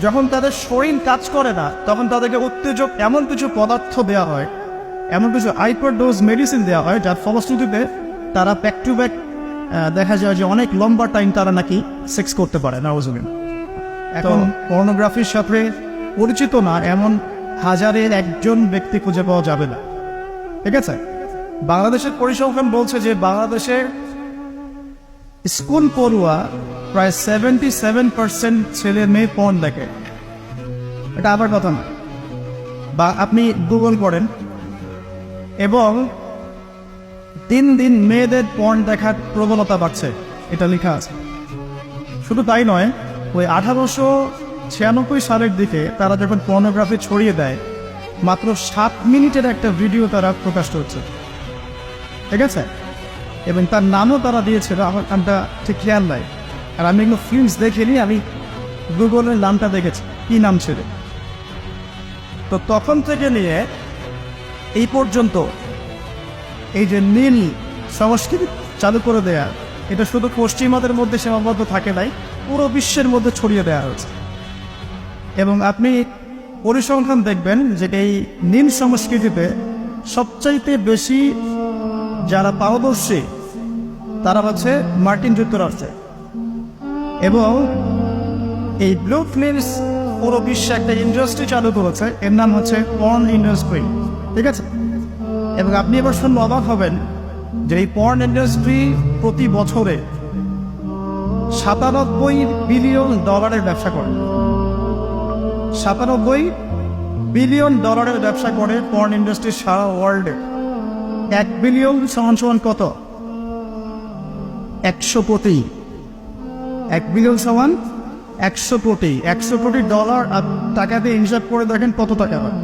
যখন তাদের শরীর কাজ করে না তখন তাদেরকে উত্তেজক এমন কিছু পদার্থ দেওয়া হয়, এমন কিছু হাইপারডোজ মেডিসিন দেওয়া হয় যার ফলশ্রুতিতে তারা ব্যাক টু ব্যাক দেখা যায় যে অনেক লম্বা টাইম তারা নাকি সেক্স করতে পারে নাউজুবিন। এখন পর্নোগ্রাফির সাথে পরিচিত না এমন হাজারের একজন ব্যক্তি খুঁজে পাওয়া যাবে না, ঠিক আছে? বাংলাদেশের পরিসংখ্যান বলছে যে বাংলাদেশের স্কুল পড়ুয়া প্রায় 77% ছেলে মেয়ে পর্ন দেখে। এটা আবার কথা না, বা আপনি গুগল করেন এবং দিন দিন মেয়েদের পর্ন দেখার প্রবণতা বাড়ছে, এটা লেখা আছে। শুধু তাই নয়, ওই 1896 সালের দিকে তারা যখন পর্নোগ্রাফি ছড়িয়ে দেয়, মাত্র 7 মিনিটের একটা ভিডিও তারা প্রকাশ করছে, ঠিক আছে? এবং তার নামও তারা দিয়েছিল, আমার নামটা ঠিক খেয়াল নাই, আর আমি এগুলো ফিল্মস দেখিনি, আমি গুগলের নামটা দেখেছি কি নাম ছিল। তো তখন থেকে নিয়ে এই পর্যন্ত এই যে নীল সংস্কৃতি চালু করে দেয়া, এটা শুধু পশ্চিমাদের মধ্যে সীমাবদ্ধ থাকে নাই, পুরো বিশ্বের মধ্যে ছড়িয়ে দেওয়া হয়েছে। এবং আপনি পরিসংখ্যান দেখবেন যে এই নীল সংস্কৃতিতে সবচাইতে বেশি যারা পারদর্শী তারা হচ্ছে মার্কিন যুক্তরাষ্ট্রে, এবং এই ব্লু ফিল্মস পুরো বিশ্বে একটা ইন্ডাস্ট্রি চালু করেছে, এর নাম হচ্ছে পর্ন ইন্ডাস্ট্রি, ঠিক আছে? এবং আপনি এবার শুনলে অবাক হবেন যে এই পর্ন ইন্ডাস্ট্রি প্রতি বছরে 97 বিলিয়ন ডলারের ব্যবসা করে। 97 বিলিয়ন ডলারের ব্যবসা করে পর্ন ইন্ডাস্ট্রি সারা ওয়ার্ল্ডে। 1 বিলিয়ন সমান কত? 100 কোটি। 1 বিলিয়ন সমান 100 কোটি। 100 কোটি ডলার টাকা দিয়ে হিসাব করে দেখেন কত টাকা হয়।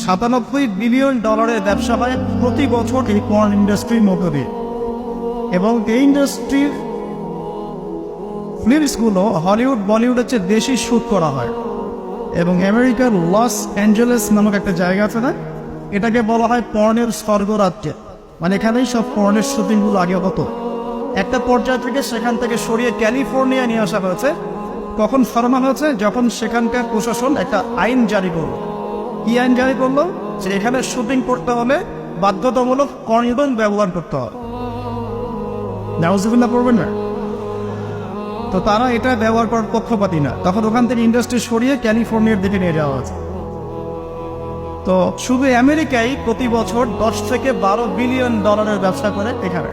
97 বিলিয়ন ডলারের ব্যবসা হয় প্রতি বছর এই পর্ন ইন্ডাস্ট্রির মধ্য দিয়ে। এবং এই ইন্ডাস্ট্রির ফিল্মসগুলো হলিউড বলিউডের চেয়ে বেশি শ্যুট করা হয়। এবং আমেরিকার লস অ্যাঞ্জেলেস নামক একটা জায়গা আছে না, এটাকে বলা হয় পর্নের স্বর্গরাজ্য। মানে এখানেই সব পর্নের শুটিংগুলো আগে হতো। একটা পর্যায় থেকে সেখান থেকে সরিয়ে ক্যালিফোর্নিয়া নিয়ে আসা হয়েছে। কখন সরানো হয়েছে? যখন সেখানকার প্রশাসন একটা আইন জারি করলো। কি আইন জারি করলো? যে এখানে শুটিং করতে হলে বাধ্যতামূলক কন্ডোম ব্যবহার করতে হবে। নাউজুবিল্লাহ পড়বেন না? তো তারা এটা ব্যবহার করার পক্ষপাতী না, তখন ওখান থেকে ইন্ডাস্ট্রি সরিয়ে ক্যালিফোর্নিয়ার দিকে নিয়ে যাওয়া হয়েছে। তো শুধু আমেরিকায় প্রতি বছর 10 থেকে 12 বিলিয়ন ডলারের ব্যবসা করে এখানে।